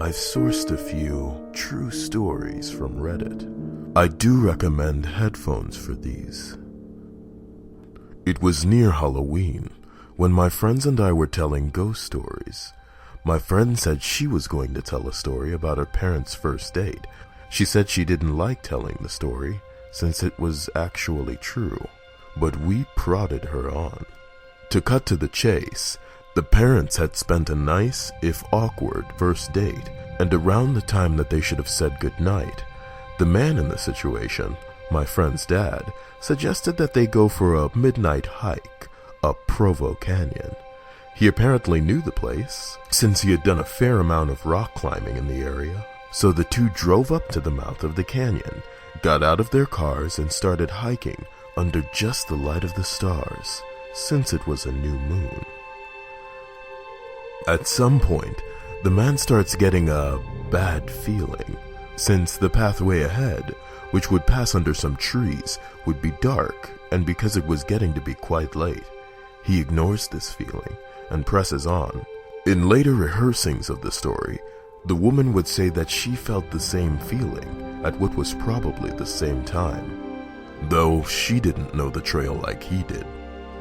I've sourced a few true stories from Reddit. I do recommend headphones for these. It was near Halloween when my friends and I were telling ghost stories. My friend said she was going to tell a story about her parents' first date. She said she didn't like telling the story since it was actually true, but we prodded her on. To cut to the chase, the parents had spent a nice, if awkward, first date, and around the time that they should have said goodnight, the man in the situation, my friend's dad, suggested that they go for a midnight hike up Provo Canyon. He apparently knew the place, since he had done a fair amount of rock climbing in the area, so the two drove up to the mouth of the canyon, got out of their cars and started hiking under just the light of the stars, since it was a new moon. At some point, the man starts getting a bad feeling, since the pathway ahead, which would pass under some trees, would be dark, and because it was getting to be quite late, he ignores this feeling and presses on. In later rehearsings of the story, the woman would say that she felt the same feeling at what was probably the same time, though she didn't know the trail like he did.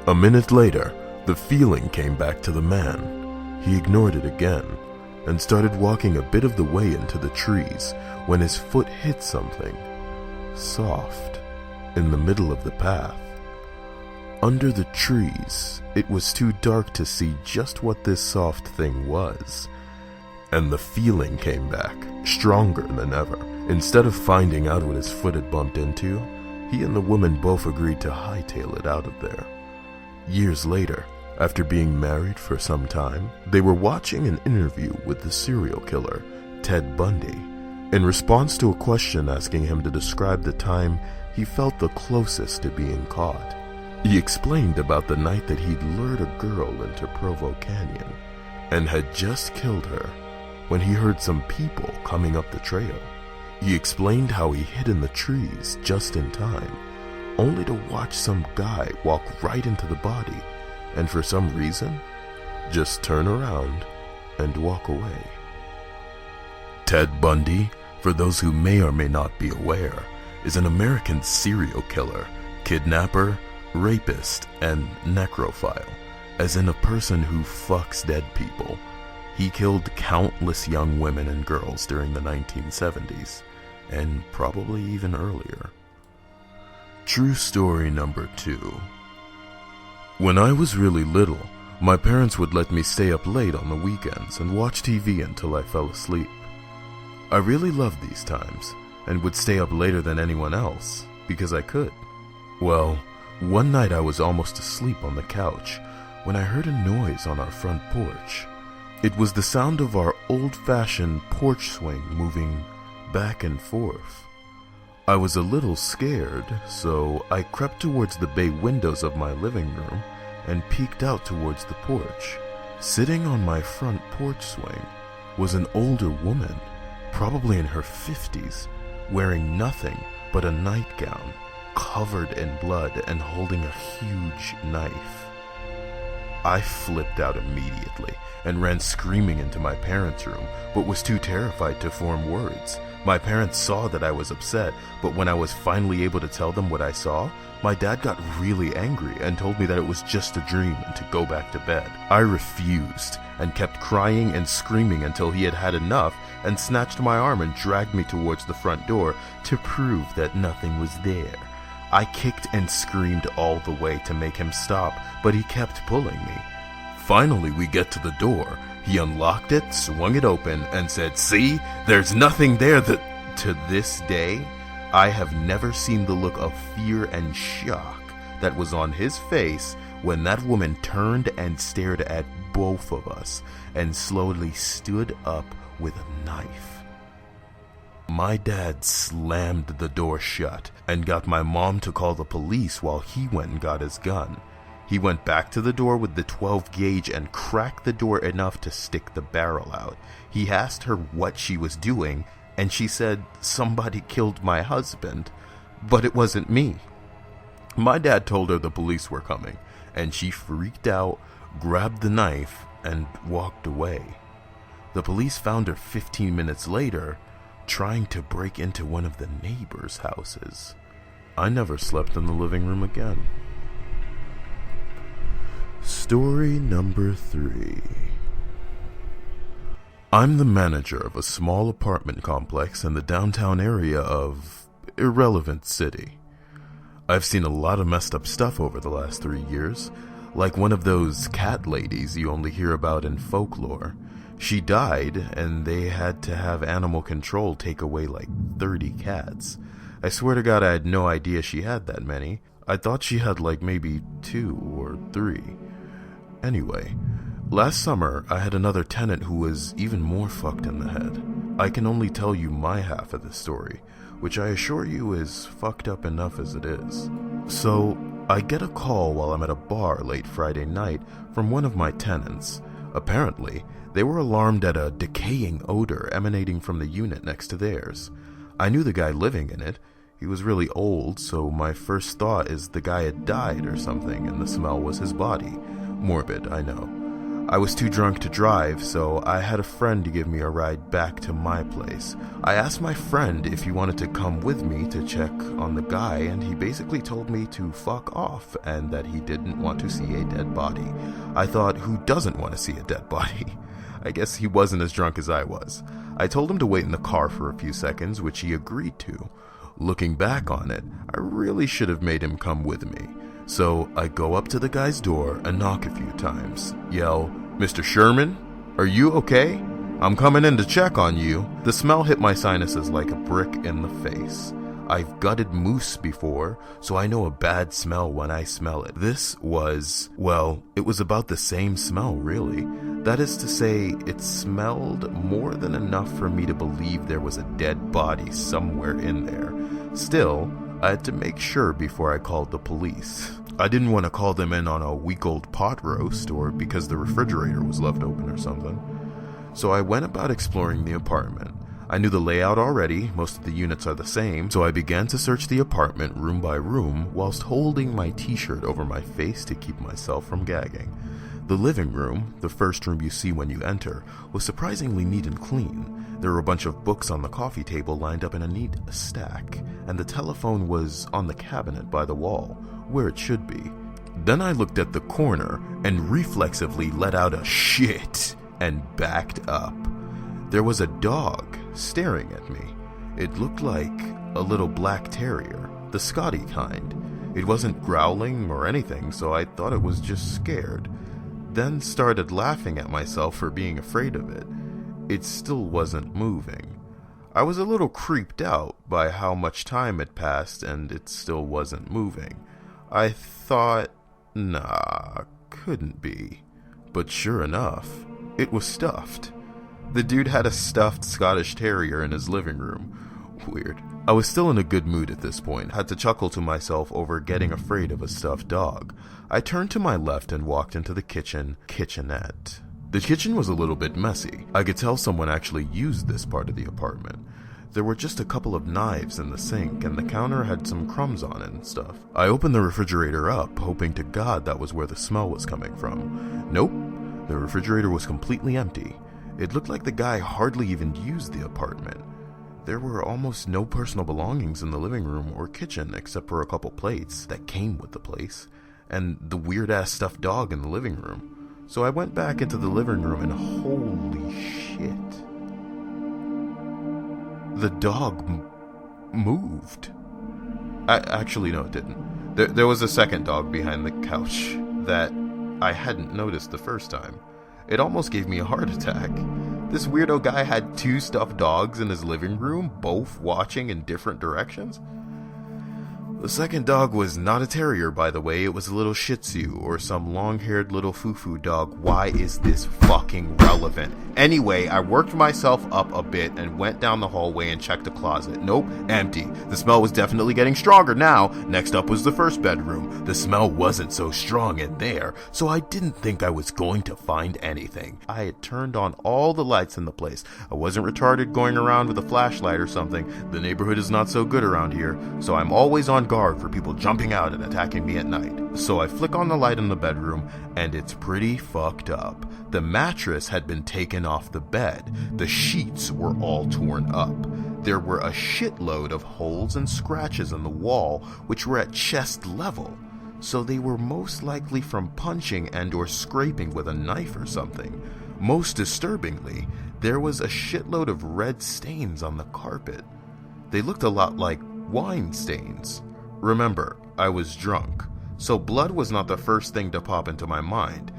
A minute later, the feeling came back to the man. He ignored it again and started walking a bit of the way into the trees when his foot hit something soft in the middle of the path. Under the trees, it was too dark to see just what this soft thing was, and the feeling came back, stronger than ever. Instead of finding out what his foot had bumped into, he and the woman both agreed to hightail it out of there. Years later, after being married for some time, they were watching an interview with the serial killer, Ted Bundy, in response to a question asking him to describe the time he felt the closest to being caught. He explained about the night that he'd lured a girl into Provo Canyon and had just killed her when he heard some people coming up the trail. He explained how he hid in the trees just in time, only to watch some guy walk right into the body and for some reason, just turn around and walk away. Ted Bundy, for those who may or may not be aware, is an American serial killer, kidnapper, rapist, and necrophile, as in a person who fucks dead people. He killed countless young women and girls during the 1970s, and probably even earlier. True story number 2. When I was really little, my parents would let me stay up late on the weekends and watch TV until I fell asleep. I really loved these times, and would stay up later than anyone else, because I could. Well, one night I was almost asleep on the couch when I heard a noise on our front porch. It was the sound of our old-fashioned porch swing moving back and forth. I was a little scared, so I crept towards the bay windows of my living room and peeked out towards the porch. Sitting on my front porch swing was an older woman, probably in her 50s, wearing nothing but a nightgown, covered in blood and holding a huge knife. I flipped out immediately and ran screaming into my parents' room, but was too terrified to form words. My parents saw that I was upset, but when I was finally able to tell them what I saw, my dad got really angry and told me that it was just a dream and to go back to bed. I refused and kept crying and screaming until he had had enough and snatched my arm and dragged me towards the front door to prove that nothing was there. I kicked and screamed all the way to make him stop, but he kept pulling me. Finally, we get to the door. He unlocked it, swung it open, and said, "See, there's nothing there." To this day, I have never seen the look of fear and shock that was on his face when that woman turned and stared at both of us and slowly stood up with a knife. My dad slammed the door shut and got my mom to call the police while he went and got his gun. He went back to the door with the 12 gauge and cracked the door enough to stick the barrel out. He asked her what she was doing, and she said, "Somebody killed my husband, but it wasn't me." My dad told her the police were coming, and she freaked out, grabbed the knife, and walked away. The police found her 15 minutes later, trying to break into one of the neighbors' houses. I never slept in the living room again. Story number 3. I'm the manager of a small apartment complex in the downtown area of Irrelevant City. I've seen a lot of messed up stuff over the last 3 years, like one of those cat ladies you only hear about in folklore. She died, and they had to have animal control take away like 30 cats. I swear to God I had no idea she had that many. I thought she had like maybe 2 or 3. Anyway, last summer I had another tenant who was even more fucked in the head. I can only tell you my half of the story, which I assure you is fucked up enough as it is. So, I get a call while I'm at a bar late Friday night from one of my tenants. Apparently, they were alarmed at a decaying odor emanating from the unit next to theirs. I knew the guy living in it. He was really old, so my first thought is the guy had died or something and the smell was his body. Morbid, I know. I was too drunk to drive, so I had a friend to give me a ride back to my place. I asked my friend if he wanted to come with me to check on the guy, and he basically told me to fuck off and that he didn't want to see a dead body. I thought, who doesn't want to see a dead body? I guess he wasn't as drunk as I was. I told him to wait in the car for a few seconds, which he agreed to. Looking back on it, I really should have made him come with me. So I go up to the guy's door and knock a few times, yell, "Mr. Sherman, are you okay? I'm coming in to check on you." The smell hit my sinuses like a brick in the face. I've gutted moose before, so I know a bad smell when I smell it. This was, well, it was about the same smell, really. That is to say, it smelled more than enough for me to believe there was a dead body somewhere in there. Still, I had to make sure before I called the police. I didn't want to call them in on a week-old pot roast or because the refrigerator was left open or something. So I went about exploring the apartment. I knew the layout already, most of the units are the same, so I began to search the apartment room by room whilst holding my t-shirt over my face to keep myself from gagging. The living room, the first room you see when you enter, was surprisingly neat and clean. There were a bunch of books on the coffee table lined up in a neat stack, and the telephone was on the cabinet by the wall, where it should be. Then I looked at the corner and reflexively let out a shit and backed up. There was a dog staring at me. It looked like a little black terrier, the Scotty kind. It wasn't growling or anything, so I thought it was just scared. Then started laughing at myself for being afraid of it. It still wasn't moving. I was a little creeped out by how much time had passed and it still wasn't moving. I thought, nah, couldn't be. But sure enough, it was stuffed. The dude had a stuffed Scottish Terrier in his living room. Weird. I was still in a good mood at this point, had to chuckle to myself over getting afraid of a stuffed dog. I turned to my left and walked into the kitchenette. The kitchen was a little bit messy. I could tell someone actually used this part of the apartment. There were just a couple of knives in the sink, and the counter had some crumbs on it and stuff. I opened the refrigerator up, hoping to God that was where the smell was coming from. Nope, the refrigerator was completely empty. It looked like the guy hardly even used the apartment. There were almost no personal belongings in the living room or kitchen except for a couple plates that came with the place, and the weird-ass stuffed dog in the living room. So I went back into the living room and holy shit. The dog moved. Actually, no, it didn't. There was a second dog behind the couch that I hadn't noticed the first time. It almost gave me a heart attack. This weirdo guy had 2 stuffed dogs in his living room, both watching in different directions. The second dog was not a terrier, by the way. It was a little Shih Tzu or some long-haired little foo-foo dog. Why is this fucking relevant? Anyway, I worked myself up a bit and went down the hallway and checked the closet. Nope, empty. The smell was definitely getting stronger now. Next up was the first bedroom. The smell wasn't so strong in there, so I didn't think I was going to find anything. I had turned on all the lights in the place. I wasn't retarded going around with a flashlight or something. The neighborhood is not so good around here, so I'm always on guard for people jumping out and attacking me at night. So I flick on the light in the bedroom, and it's pretty fucked up. The mattress had been taken off the bed. The sheets were all torn up. There were a shitload of holes and scratches in the wall, which were at chest level. So they were most likely from punching and or scraping with a knife or something. Most disturbingly, there was a shitload of red stains on the carpet. They looked a lot like wine stains. Remember, I was drunk, so blood was not the first thing to pop into my mind.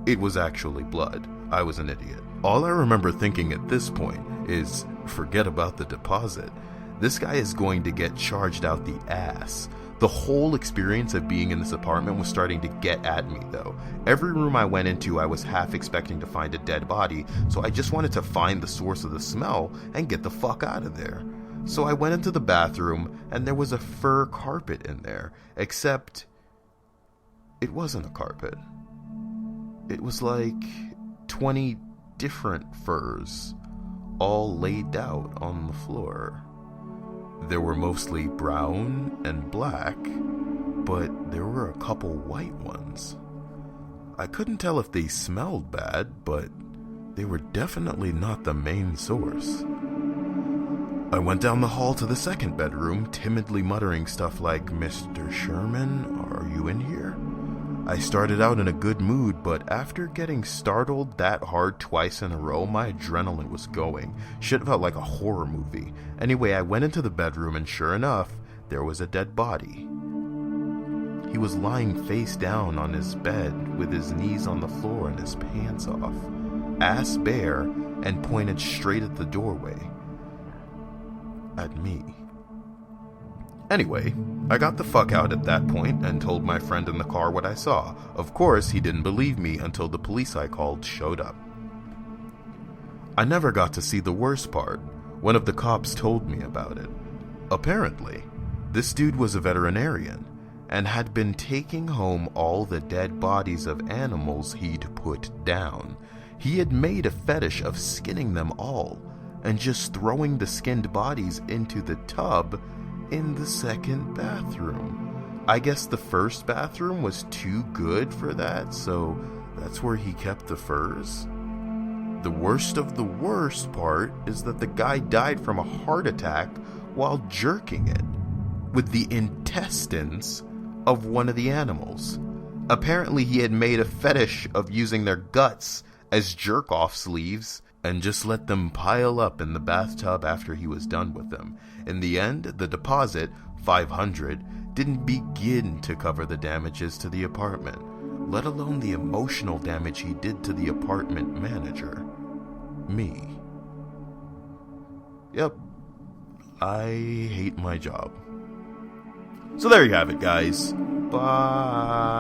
It was actually blood. I was an idiot. All I remember thinking at this point is, forget about the deposit. This guy is going to get charged out the ass. The whole experience of being in this apartment was starting to get at me, though. Every room I went into, I was half expecting to find a dead body, so I just wanted to find the source of the smell and get the fuck out of there. So I went into the bathroom, and there was a fur carpet in there, except it wasn't a carpet. It was like 20 different furs, all laid out on the floor. There were mostly brown and black, but there were a couple white ones. I couldn't tell if they smelled bad, but they were definitely not the main source. I went down the hall to the second bedroom, timidly muttering stuff like, "Mr. Sherman, are you in here?" I started out in a good mood, but after getting startled that hard twice in a row, my adrenaline was going. Shit felt like a horror movie. Anyway, I went into the bedroom, and sure enough, there was a dead body. He was lying face down on his bed with his knees on the floor and his pants off, ass bare, and pointed straight at the doorway. At me. Anyway, I got the fuck out at that point and told my friend in the car what I saw. Of course, he didn't believe me until the police I called showed up. I never got to see the worst part. One of the cops told me about it. Apparently, this dude was a veterinarian and had been taking home all the dead bodies of animals he'd put down. He had made a fetish of skinning them all and just throwing the skinned bodies into the tub in the second bathroom. I guess the first bathroom was too good for that, so that's where he kept the furs. The worst of the worst part is that the guy died from a heart attack while jerking it with the intestines of one of the animals. Apparently he had made a fetish of using their guts as jerk-off sleeves and just let them pile up in the bathtub after he was done with them. In the end, the deposit, $500, didn't begin to cover the damages to the apartment, let alone the emotional damage he did to the apartment manager. Me. Yep, I hate my job. So there you have it, guys. Bye.